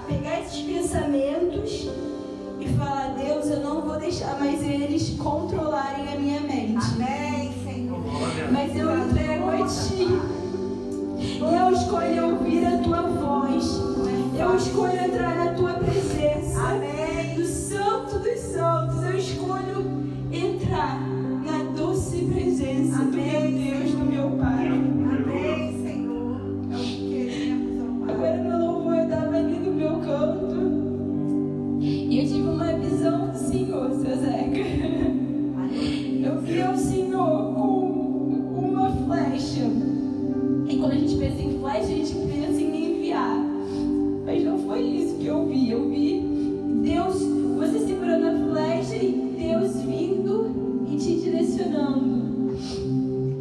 pegar esses pensamentos e falar: Deus, eu não vou deixar mais eles controlarem a minha mente. Amém, Senhor. Mas eu entrego a Ti. E eu escolho ouvir a Tua voz. Eu escolho entrar na Tua presença. Amém. Do Santo dos Santos. Eu escolho entrar na doce presença do meu Deus, do meu Pai. Amém, Senhor. É o que queremos, ó Pai. Agora no louvor eu estava ali no meu canto e eu tive uma visão do Senhor, seu Zeca. Eu vi o Senhor com uma flecha. E quando a gente pensa em flecha, a gente pensa em enviar. Mas não foi isso que eu vi. Eu vi Deus, você segurando a flecha e Deus vindo e te direcionando.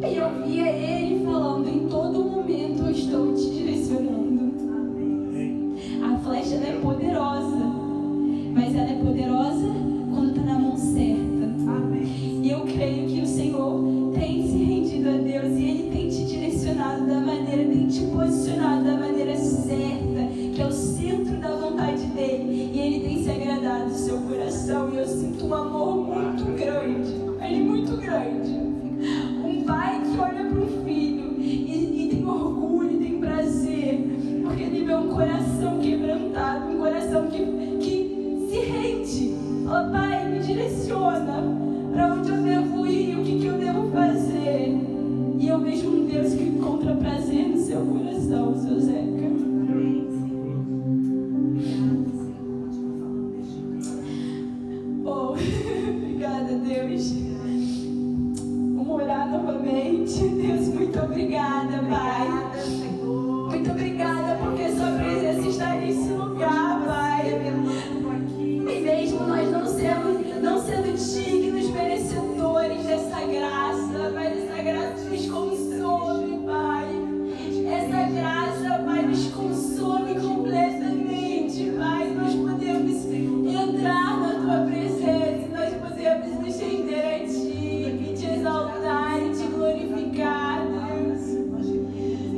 E eu via Ele falando: em todo momento eu estou te direcionando. A flecha ela é poderosa, mas ela é poderosa quando está na mão certa. E eu creio que o Senhor tem se rendido a Deus e Ele tem te direcionado da maneira, tem te posicionado da maneira certa, que é o centro da vontade dEle. E Ele tem se agradado do seu coração. E eu sinto um amor muito grande, Ele muito grande. Um pai que olha para o filho e tem orgulho, tem prazer, porque ele vê um coração quebrantado, um coração que se rende. Fala: Pai, me direciona para onde eu devo ir, o que eu devo fazer. E eu vejo um Deus que encontra prazer no seu coração, seu Zeca. Oh, obrigada, Deus. Vamos orar novamente. Deus, muito obrigada, Pai. Muito obrigada porque sua presença está nesse lugar, Pai. E mesmo nós não sendo dignos, merecedores dessa graça, mas essa graça nos consome, Pai. Essa graça, Pai, nos consome completamente, Pai. Nós podemos entrar na Tua presença, nós podemos nos render a Ti, e te exaltar e te glorificar, Deus.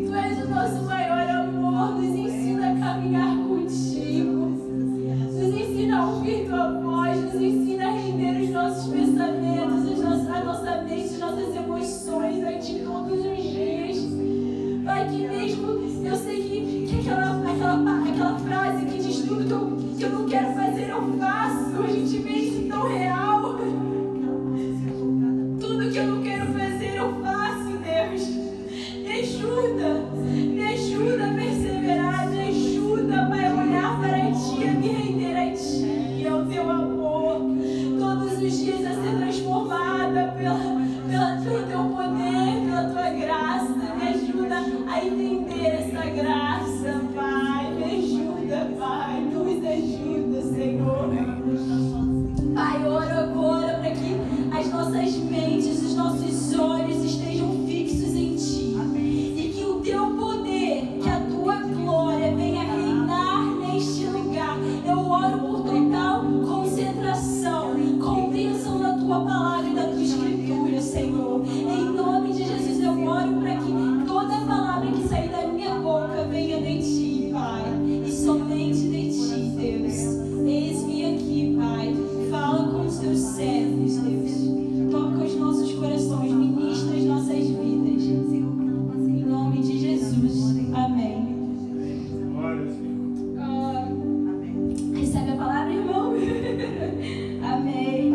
Tu és o nosso maior amor, nos ensina a caminhar contigo, nos ensina a ouvir Tua voz, nos ensina a render os nossos pensamentos, a nossa mente, as nossas emoções a Ti todos os dias. Pai, que mesmo eu sei que aquela frase que diz tudo que eu não quero fazer, eu faço, a gente vê isso tão real. Tudo que eu não quero fazer, eu faço, Deus. Me ajuda a perseverar, me ajuda, Pai, a olhar para Ti, a me render a Ti, ao Teu amor, todos os dias a ser transformada pelo Teu poder, pela Tua graça. Me ajuda a entender essa graça, Pai. Me ajuda, Pai. Nos ajuda, Senhor. Pai, oro agora para que as nossas mentes, os nossos olhos estejam fixos em Ti. E que o Teu poder, que a Tua glória venha reinar neste lugar. Eu oro por total concentração, compreensão da Tua palavra e da Tua escritura, Senhor. Em nome de Jesus eu oro para que toda palavra que sair da minha boca venha de Ti, Pai. E somente de Ti, Deus. Eis-me aqui, Pai. Fala com os Teus servos, Deus. Toca os nossos corações, ministra as nossas vidas. Em nome de Jesus. Amém. Recebe a palavra, irmão? Amém.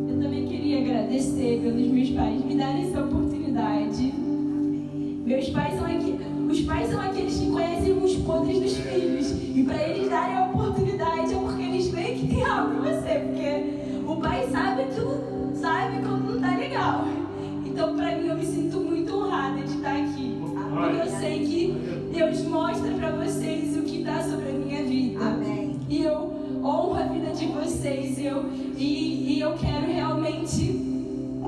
Eu também queria agradecer pelos meus pais me darem essa oportunidade. Meus pais os pais são aqueles que conhecem os podres dos filhos. E para eles darem a oportunidade é porque eles veem que tem algo em você. Porque o pai sabe tudo, sabe quando não tá legal. Então, para mim, eu me sinto muito honrada de estar aqui. Porque eu sei que Deus mostra para vocês o que está sobre a minha vida. Amém. E eu honro a vida de vocês. E eu quero realmente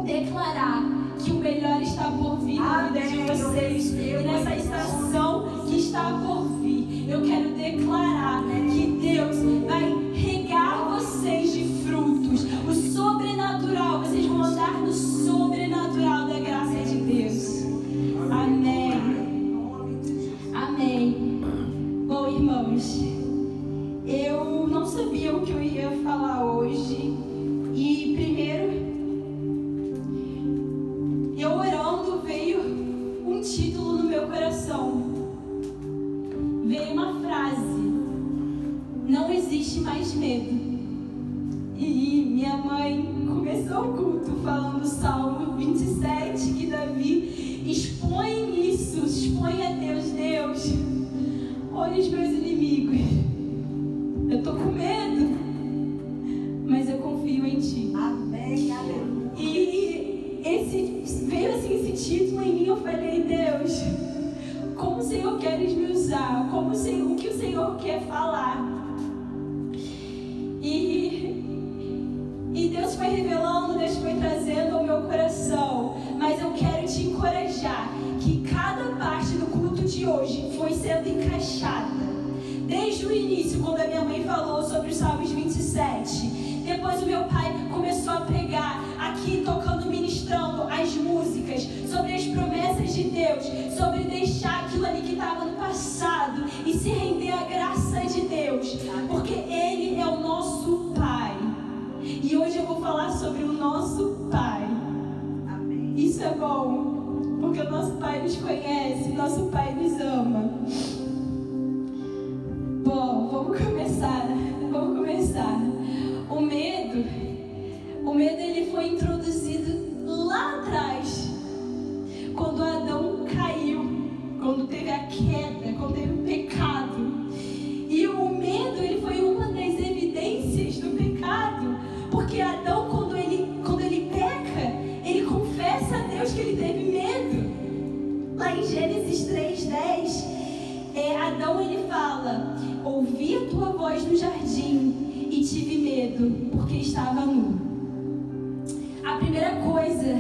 declarar que o melhor está por vir na vida de vocês. E nessa estação que está por vir, eu quero declarar que Deus vai regar vocês de frutos. O sobrenatural, vocês vão andar no sobrenatural da graça de Deus. Amém. Amém. Bom, irmãos, Eu não sabia o que eu ia falar hoje. E primeiro, eu orando, veio um título no meu coração. Veio uma frase: não existe mais medo. E minha mãe começou o culto falando o Salmo 27, que Davi expõe isso, expõe a Deus. Deus, olha os meus inimigos. Eu tô com medo, mas eu confio em Ti. Amém, aleluia. E veio assim esse título em mim. Eu falei: Deus, como o Senhor quer me usar? O que o Senhor quer falar? E Deus foi revelando, Deus foi trazendo ao meu coração. Mas eu quero te encorajar que cada parte do culto de hoje foi sendo encaixada. Desde o início, quando a minha mãe falou sobre os Salmos 27. Depois o meu pai começou a pregar aqui, tocando, ministrando as músicas sobre as promessas de Deus, sobre deixar aquilo ali que estava no passado e se render à graça de Deus, porque Ele é o nosso Pai. E hoje eu vou falar sobre o nosso Pai. Amém. Isso é bom, porque o nosso Pai nos conhece, o nosso Pai nos ama. Bom, vamos começar. O medo ele foi introduzido lá atrás, quando Adão caiu, quando teve a queda, quando teve o pecado. E o medo ele foi uma das evidências do pecado, porque Adão, quando ele peca, ele confessa a Deus que ele teve medo. Lá em Gênesis 3:10, Adão ele fala: ouvi a tua voz no jardim e tive medo, porque estava nu. A primeira coisa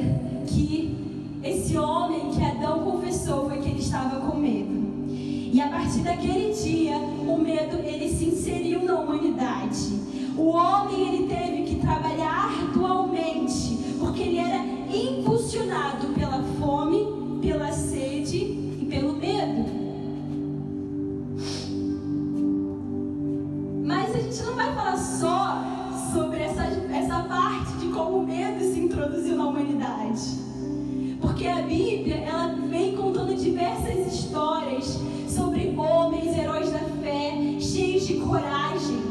que esse homem, que Adão confessou, foi que ele estava com medo. E a partir daquele dia, o medo ele se inseriu na humanidade. O homem ele teve que trabalhar arduamente, porque ele era impulsionado pela fome, pela sede e pelo medo. Mas a gente não vai falar só sobre essa parte de como o medo se introduziu na humanidade, porque a Bíblia ela vem contando diversas histórias sobre homens, heróis da fé, cheios de coragem.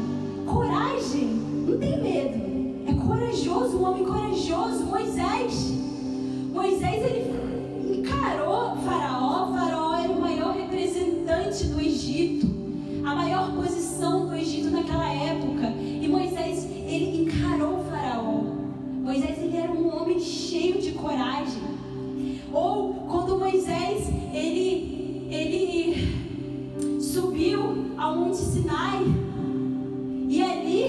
Coragem, não tem medo, é corajoso, um homem corajoso. Moisés ele encarou Faraó. Faraó era o maior representante do Egito, a maior posição do Egito naquela época. E Moisés, ele encarou o Faraó. Moisés, ele era um homem cheio de coragem. Ou quando Moisés, ele subiu ao Monte Sinai, e ali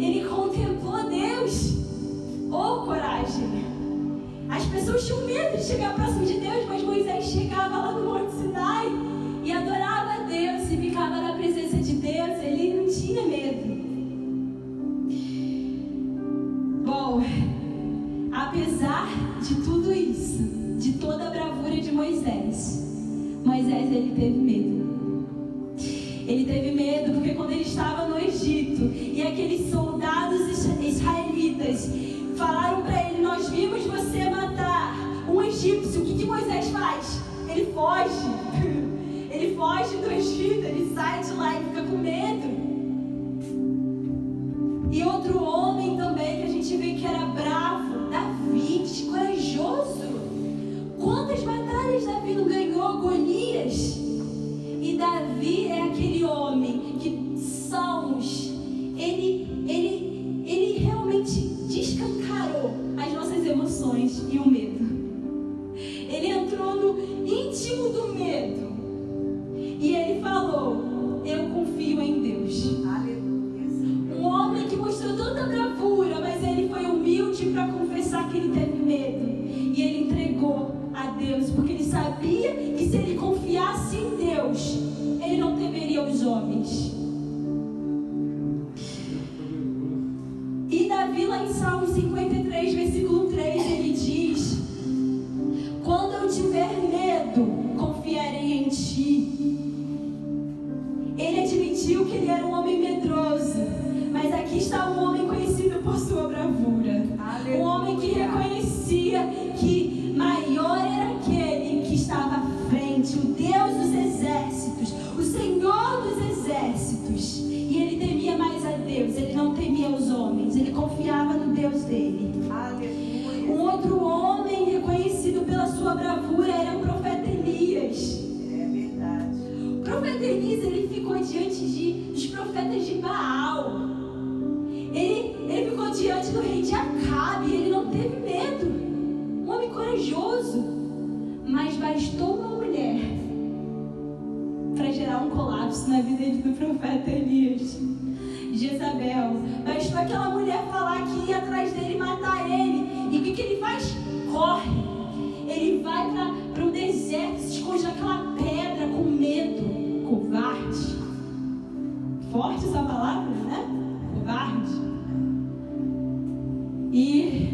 ele contemplou Deus. Oh, coragem! As pessoas tinham medo de chegar próximo de Deus, mas Moisés chegava lá no Monte Sinai e adorava a Deus e ficava na presença de Deus. Ele não tinha medo. Bom, apesar de tudo isso, de toda a bravura de Moisés ele teve medo. Ele teve medo porque quando ele estava no Egito e aqueles soldados israelitas falaram para ele: nós vimos você matar um egípcio. O que Moisés faz? Ele foge. Ele foge do Egito, ele sai de lá e fica com medo. E outro homem também que a gente vê que era bravo, Davi, corajoso. Quantas batalhas Davi não ganhou? Golias. E Davi é aquele homem que Salmos, ele realmente descancarou as nossas emoções e o medo. Ele entrou no íntimo do medo e ele falou: eu confio em Deus. Aleluia. Um homem que mostrou tanta bravura, mas ele foi humilde para confessar que ele teve medo. E ele entregou a Deus, porque ele sabia que se ele confiasse em Deus, ele não temeria os homens. E Davi, lá em Salmo 53, versículo 3, ele diz: quando eu tiver medo, confiarei em ti. Ele admitiu que ele era um homem medroso. diante dos profetas de Baal. Ele ficou diante do rei de Acabe e ele não teve medo. Um homem corajoso. Mas bastou uma mulher para gerar um colapso na vida do profeta Elias. Jezabel. Bastou aquela mulher falar que ia atrás dele e matar ele. E o que ele faz? Corre. Ele vai para o deserto, se esconde naquela pedra com medo. Covarde. Forte essa palavra, né? Covarde. E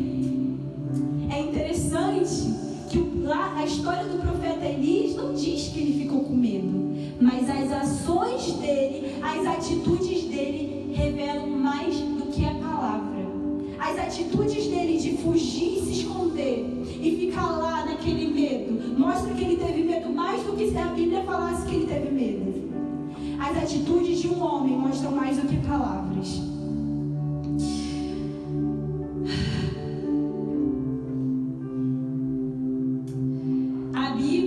é interessante que lá a história do profeta Elias não diz que ele ficou com medo, mas as ações dele, as atitudes dele revelam mais do que a palavra. As atitudes dele de fugir e se esconder e ficar lá naquele medo mostra que ele teve medo mais do que se a Bíblia falasse que ele teve medo. As atitudes de um homem mostram mais do que palavras.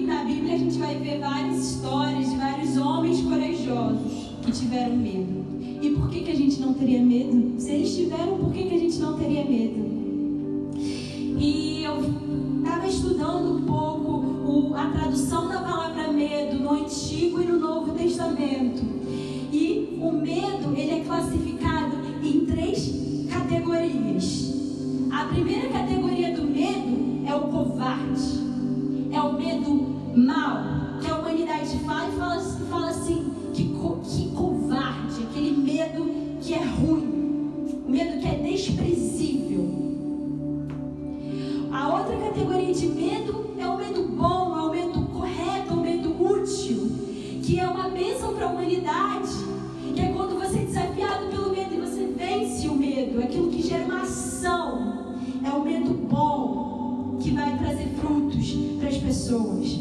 Na Bíblia a gente vai ver várias histórias de vários homens corajosos que tiveram medo. E por que a gente não teria medo? Se eles tiveram, por que a gente não teria medo? E eu estava estudando um pouco a tradução da palavra medo no Antigo e no Novo Testamento. E o medo, ele é classificado em 3 categorias. A primeira categoria do medo é o covarde. É o medo mau, que a humanidade fala e fala assim, que covarde, aquele medo que é ruim, o medo que é desprezível. A outra categoria de medo é o medo bom, é o medo correto, é o medo útil, que é uma bênção para a humanidade, que é quando você é desafiado pelo medo e você vence o medo, aquilo que gera uma ação, é o medo bom, que vai trazer frutos para as pessoas.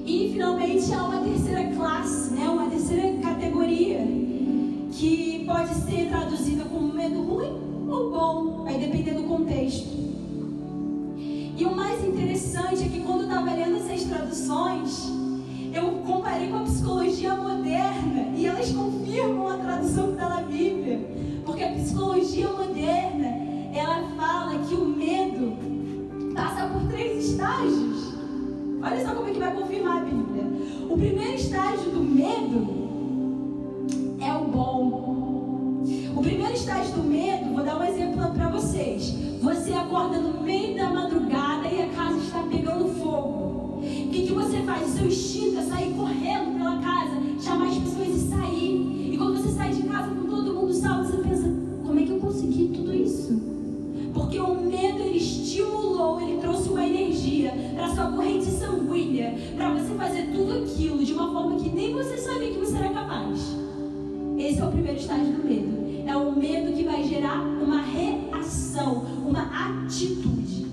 E finalmente há uma terceira classe, né? Uma terceira categoria, que pode ser traduzida como medo ruim ou bom, vai depender do contexto. E o mais interessante é que quando eu estava lendo essas traduções, eu comparei com a psicologia moderna e elas confirmam a tradução que está na Bíblia, porque a psicologia moderna, ela fala que o medo passa por 3 estágios. Olha só como é que vai confirmar a Bíblia. O primeiro estágio do medo é o bom. O primeiro estágio do medo, vou dar um exemplo para vocês. Você acorda no meio da madrugada e a casa está pegando fogo. O que você faz? O seu instinto é sair correndo pela casa, chamar as pessoas e sair. E quando você sai de casa com todo mundo salvo, você pensa, como é que eu consegui tudo isso? Porque o medo, ele estimulou, ele trouxe uma energia para a sua corrente sanguínea, para você fazer tudo aquilo de uma forma que nem você sabia que você era capaz. Esse é o primeiro estágio do medo. É o medo que vai gerar uma reação, uma atitude.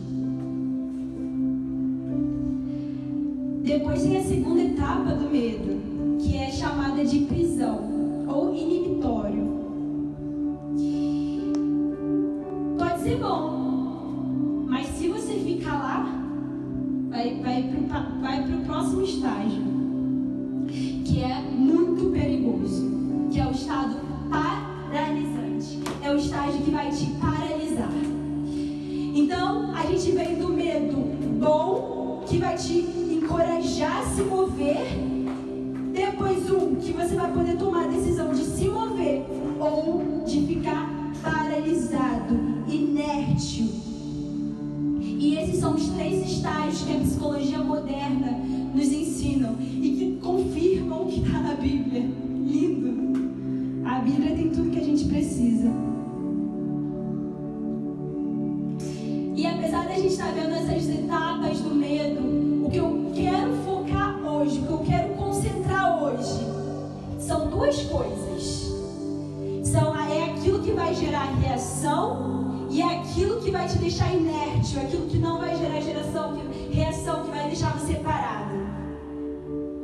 Depois tem a segunda etapa do medo, que é chamada de prisão ou inibitório. Pode ser bom, mas se você ficar lá, vai pro próximo estágio, que é muito perigoso, que é o estado paralisante. É o estágio que vai te paralisar. Então, a gente vem do medo bom, que vai te encorajar a se mover. Depois que você vai poder tomar a decisão de se mover ou de ficar paralisado, inértil. E esses são os 3 estágios que a psicologia moderna nos ensina e que confirmam o que está na Bíblia. Lindo! A Bíblia tem tudo que a gente precisa. E apesar da gente estar vendo essas etapas do medo, o que eu quero focar hoje, o que eu quero concentrar hoje, são 2 coisas. É aquilo que vai gerar reação e é aquilo que vai te deixar inerte, aquilo que não vai gerar reação, que vai deixar você parado.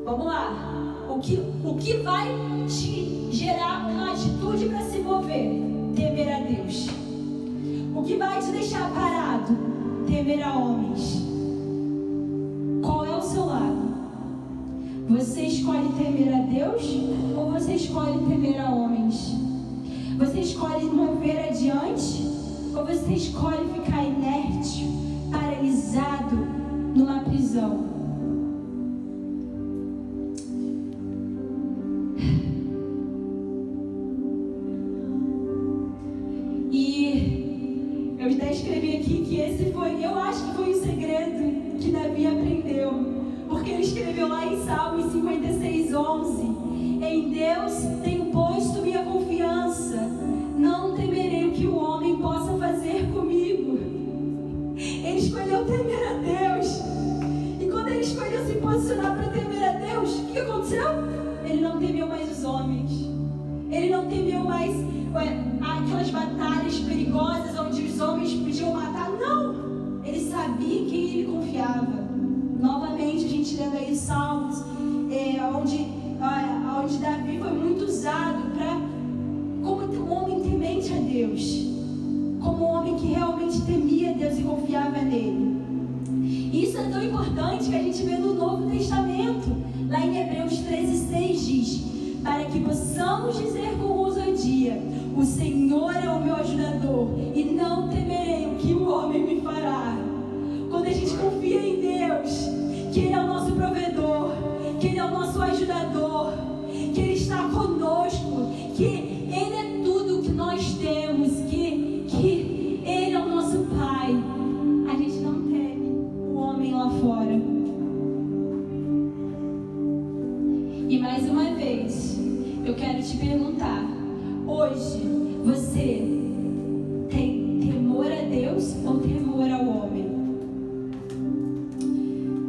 Vamos lá. O que vai te gerar uma atitude para se mover? Temer a Deus. O que vai te deixar parado? Temer a homens. Qual é o seu lado? Você Você escolhe temer a Deus ou você escolhe temer a homens? Você escolhe mover adiante ou você escolhe ficar inerte, paralisado numa prisão? E eu até escrevi aqui que esse foi, eu acho que foi o segredo que Davi aprendeu. Porque ele escreveu lá em Salmos 56:11: em Deus tenho posto minha confiança, não temerei o que o homem possa fazer comigo. Ele escolheu temer a Deus. E quando ele escolheu se posicionar para temer a Deus, o que aconteceu? Ele não temeu mais os homens. Ele não temeu mais aquelas batalhas perigosas onde os homens podiam matar. Não! Ele sabia em quem ele confiava. Novamente, a gente lendo aí Salmos, onde Davi foi muito usado como um homem temente a Deus, como um homem que realmente temia a Deus e confiava nele. E isso é tão importante que a gente vê no Novo Testamento, lá em Hebreus 13:6 diz: para que possamos dizer com ousadia: o Senhor é o meu ajudador, e não temerei o que o homem me fará. Quando a gente confia em Deus, que Ele é o nosso provedor, que Ele é o nosso ajudador, que Ele está conosco, que Ele é tudo que nós temos, que Ele é o nosso Pai, a gente não teme o homem lá fora. E mais uma vez, eu quero te perguntar: hoje você tem temor a Deus ou temor ao homem?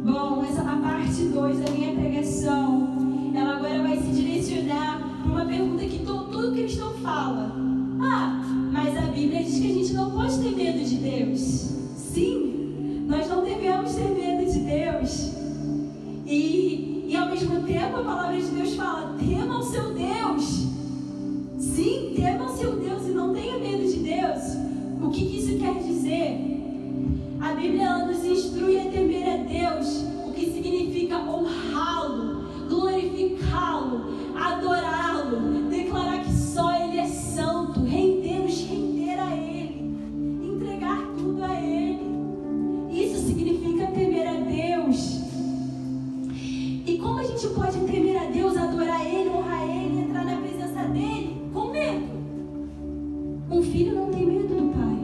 Bom, a parte 2 da minha pregação, ela agora vai se direcionar para uma pergunta que todo cristão fala: mas a Bíblia diz que a gente não pode ter medo de Deus. Sim, nós não devemos ter medo de Deus. E ao mesmo tempo a palavra de Deus fala: tema o seu Deus. Sim, tema o seu Deus e não tenha medo de Deus. O que isso quer dizer? A Bíblia ela nos instrui a temer a Deus, o que significa honrá-lo, glorificá-lo, adorá-lo, declarar que só Ele é santo, nos render a Ele, entregar tudo a Ele. Isso significa temer a Deus. E como a gente pode temer a Deus, adorar Ele, honrar Ele, entrar na presença dEle? Com medo. Um filho não tem medo do pai.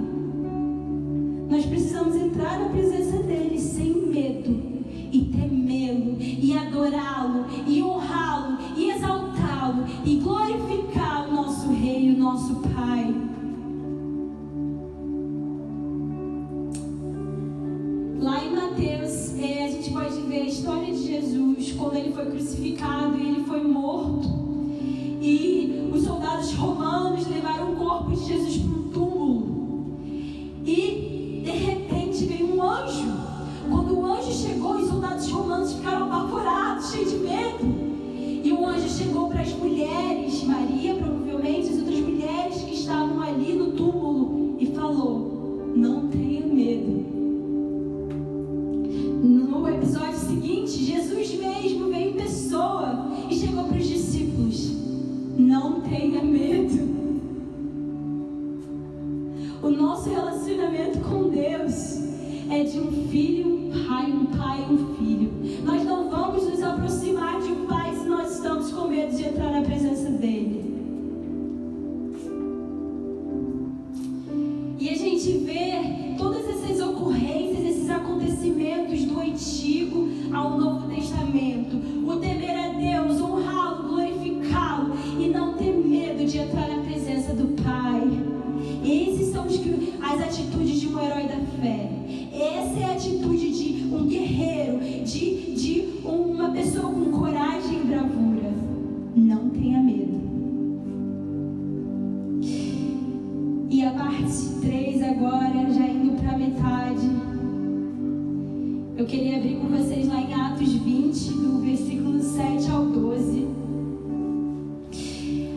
Nós precisamos entrar na presença dEle sem medo e temê-lo, e adorá-lo, e honrá-lo, e exaltá-lo, e glorificar o nosso Rei, o nosso Pai. Lá em Mateus, a gente pode ver a história de Jesus, quando Ele foi crucificado e Ele foi morto. E os soldados romanos levaram o corpo de Jesus para um túmulo. E de repente veio um anjo. Quando o anjo chegou, os soldados romanos ficaram apavorados, cheios de medo. E o anjo chegou para as mulheres, Maria provavelmente, as outras mulheres que estavam ali no túmulo, e falou: não tenha medo. No episódio seguinte, Jesus mesmo veio em pessoa e chegou para os discípulos: não tenha medo. O nosso relacionamento com Deus é de um filho, um pai e um filho. Nós não vamos nos aproximar de um pai se nós estamos com medo de entrar na presença dele. E a gente vê todas essas ocorrências, esses acontecimentos do Antigo ao Novo Testamento. O temer a Deus, honrá-lo, glorificá-lo e não ter medo de entrar na presença do Pai. Esses são as atitudes de um herói da fé. Essa é a atitude de um guerreiro, de uma pessoa com coragem e bravura. Não tenha medo. E a parte 3 agora, já indo para a metade, eu queria abrir com vocês lá em Atos 20, do versículo 7 ao 12.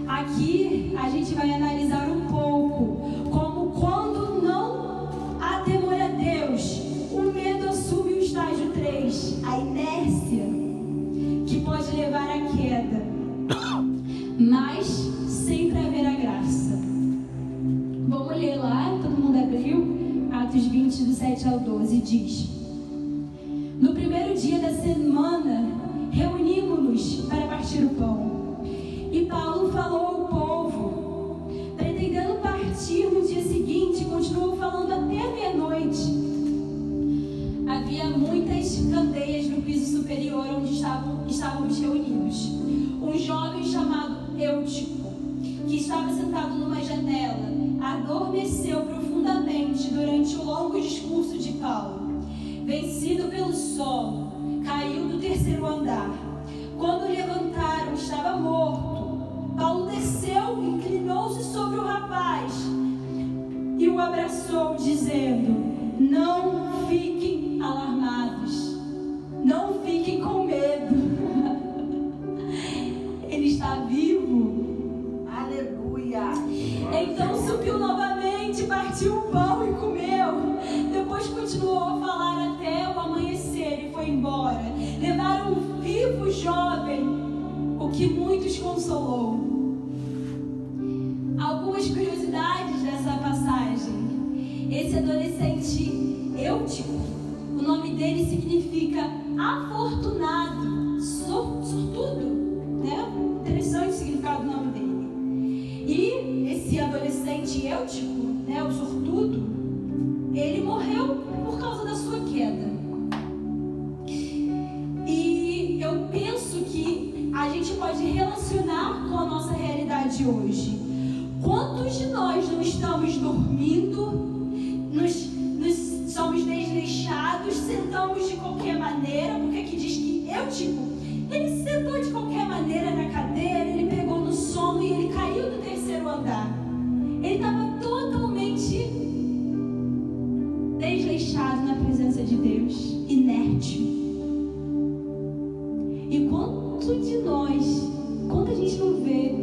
Aqui a gente vai analisar um pouco como, quando não há temor a Deus, o medo assume o estágio 3, a inércia, que pode levar mas sempre haverá graça. Vamos ler lá, todo mundo abriu, Atos 20, do 7 ao 12, diz: No primeiro dia da semana, reunimos-nos para partir o pão. E Paulo falou ao povo, pretendendo partir no dia seguinte, continuou falando até a meia-noite. Havia muitas candeias no piso superior onde estávamos reunidos. Um jovem chamado Eutico, que estava sentado numa janela, adormeceu profundamente durante o longo discurso de Paulo. Vencido pelo sono, caiu do terceiro andar. Quando levantaram, estava morto. Paulo desceu, inclinou-se sobre o rapaz e o abraçou, dizendo: Não fiquem alarmados, não fiquem com medo. Ele está vivo. Aleluia. Então subiu novamente, partiu o pão e comeu. Depois continuou a falar até o amanhecer e foi embora. Levaram vivo o jovem, o que muitos consolou. Algumas curiosidades dessa passagem. Esse adolescente Eutico, o nome dele significa afortunado, sortudo, né? Interessante o significado do nome dele. E esse adolescente Eutico, né, o sortudo, ele morreu por causa da sua queda. E eu penso que a gente pode relacionar com a nossa realidade hoje. Quantos de nós não estamos dormindo, somos desleixados, sentamos de qualquer maneira, porque aqui diz que Eutico, ele sentou de qualquer maneira na cadeira, ele pegou no sono e ele caiu do terceiro andar. Ele estava totalmente desleixado na presença de Deus, inerte. E quanta gente não vê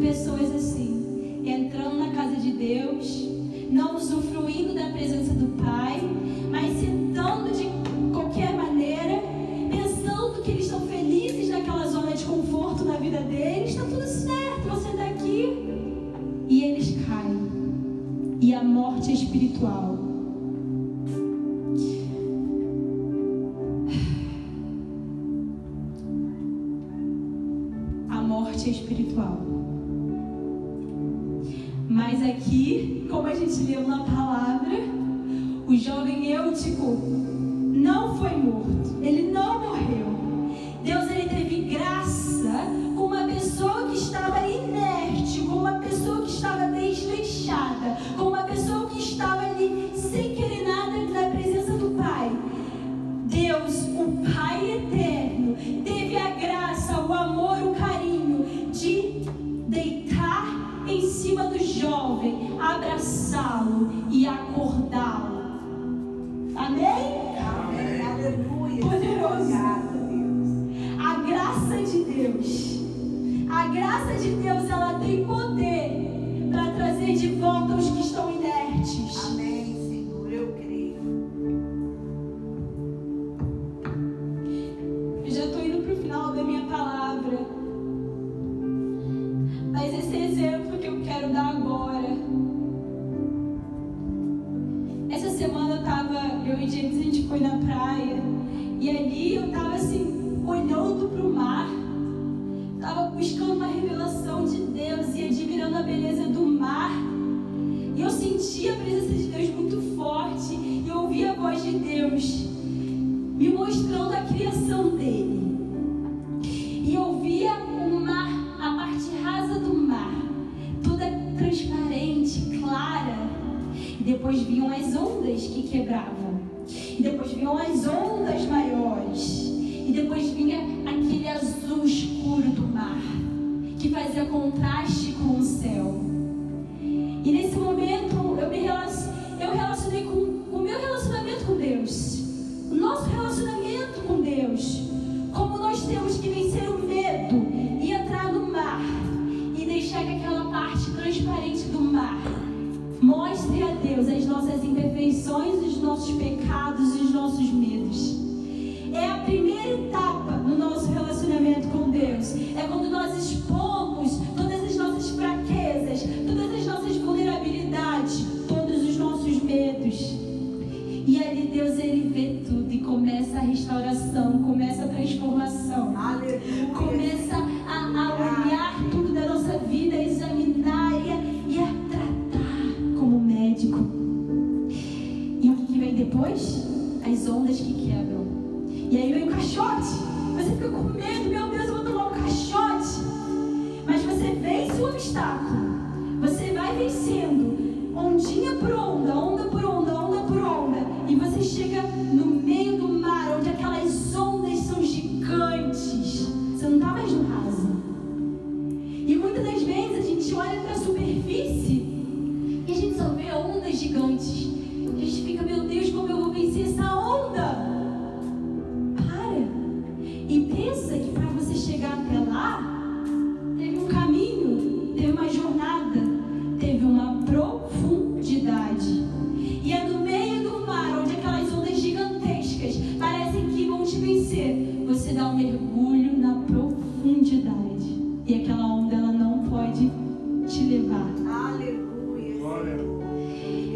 pessoas assim, entrando na casa de Deus, não usufruindo da presença do Pai, mas sentando de qualquer maneira, pensando que eles estão felizes naquela zona de conforto na vida deles, está tudo certo, você está aqui. E eles caem. E a morte é espiritual. A morte é espiritual. Mas aqui, como a gente leu na palavra, o jovem Eutico não foi morto. Ele não morreu. Deus, ele teve graça com uma pessoa que estava inerte, com uma pessoa que estava desleixada, com uma pessoa que estava ali sem querer nada na presença do Pai. Deus, o Pai eterno, teve a graça, o amor, o carinho de deitar em cima do jovem, abraçá-lo e acordá-lo. Amém? Amém. Aleluia. Poderoso. A graça de Deus, ela tem poder para trazer de volta os que estão inertes. Amém, Senhor, eu creio. Eu já estou indo para o final da minha palavra, mas esse exemplo que eu quero dar agora. Essa semana eu e James, a gente foi na praia, e ali eu estava assim, olhando para o mar, estava buscando uma revelação de Deus e admirando a beleza do mar. E eu senti a presença de Deus muito forte, e eu ouvi a voz de Deus me mostrando a criação dele. E eu via o mar, a parte rasa do mar, toda transparente, clara. E depois vinham as ondas que quebravam. E depois vinham as ondas maiores. E depois vinha aquele azul escuro do mar, que fazia contraste com o céu. E nesse momento eu relacionei com o meu relacionamento com Deus. O nosso relacionamento com Deus. Como nós temos que vencer o medo e entrar no mar. E deixar que aquela parte transparente do mar mostre a Deus as nossas imperfeições, os nossos pecados e os nossos medos. É a primeira etapa no nosso relacionamento com Deus. É quando nós expomos todas as coração. Aleluia. Começa a olhar tudo da nossa vida, a examinar e a tratar como médico. E o que vem depois? As ondas que quebram. E aí vem o caixote. Você fica com medo, meu Deus, eu vou tomar um caixote. Mas você vence o obstáculo. Você vai vencendo, ondinha por onda, onda por onda, onda por onda. E você chega no meio do mar, onde aquelas ondas são gigantes. Você não está mais no raso. E muitas das vezes a gente olha para a superfície e a gente só vê ondas gigantes. A gente fica, meu Deus, como eu vou vencer essa onda? E pensa que para você chegar até lá, teve um caminho, teve uma jornada, teve uma profundidade. E é no meio do mar, onde aquelas ondas gigantescas parecem que vão te vencer, você dá um mergulho na profundidade. E aquela onda, ela não pode te levar. Aleluia.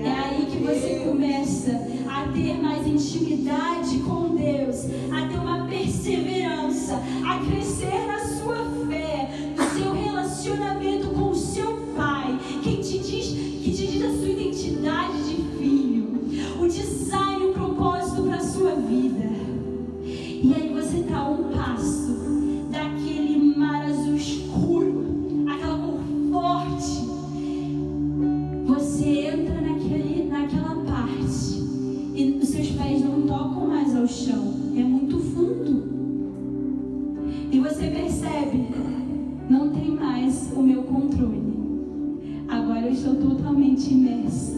É aí que você começa a ter mais intimidade com Deus, a ter uma perseverança, a crescer na sua fé, no seu relacionamento com o seu Pai, que te diz a sua identidade de filho, o design, o propósito para a sua vida. E aí você está a um passo daquele mar azul escuro, aquela cor forte. Você entra naquela parte e os seus pés não tocam mais ao chão, é muito fundo. E você percebe, não tem mais o meu controle. Agora eu estou totalmente imersa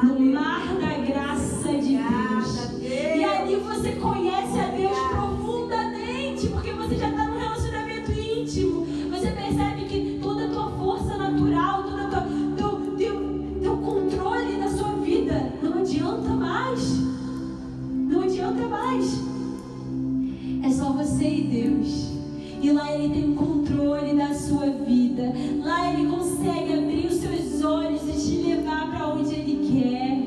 no mar da graça de Deus. E ali você conhece a Deus profundamente, porque você já está num relacionamento íntimo. Você percebe que toda a tua força natural, todo teu controle da sua vida não adianta mais. Não adianta mais. É só você e Deus. E lá Ele tem o controle da sua vida. Lá Ele consegue abrir os seus olhos e te levar para onde Ele quer.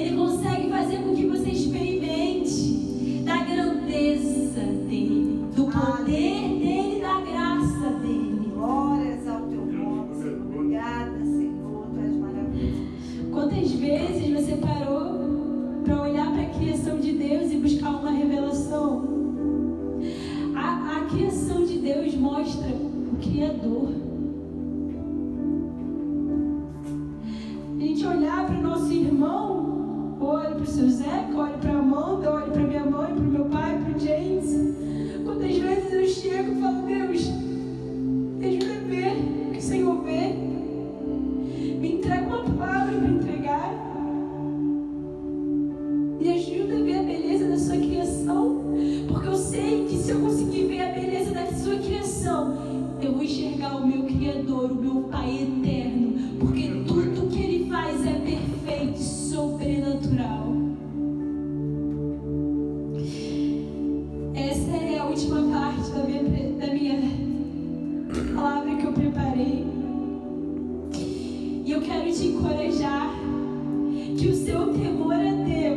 Ele consegue fazer com que você experimente da grandeza dEle, do poder dEle, da graça dEle. Glórias ao teu nome, Senhor. Obrigada, Senhor. Tu és maravilhoso. Quantas vezes você parou para olhar para a criação de Deus e buscar uma revelação? A criação de Deus mostra o Criador. A gente olhar para o nosso irmão, olha para o seu Zeca, olha para a Amanda, olha para minha mãe, para o meu pai, para o James. Quantas vezes eu chego e falo, Deus, deixa eu ver o que o Senhor vê. Me entrega uma palavra para entregar. Me ajuda a ver a beleza da sua criação. Porque eu sei que se eu conseguir ver a beleza da sua criação, eu vou enxergar o meu Criador, o meu Pai eterno. Porque tudo que Ele faz é perfeito e sobrenatural. Essa é a última parte da minha palavra que eu preparei. E eu quero te encorajar que o seu temor a Deus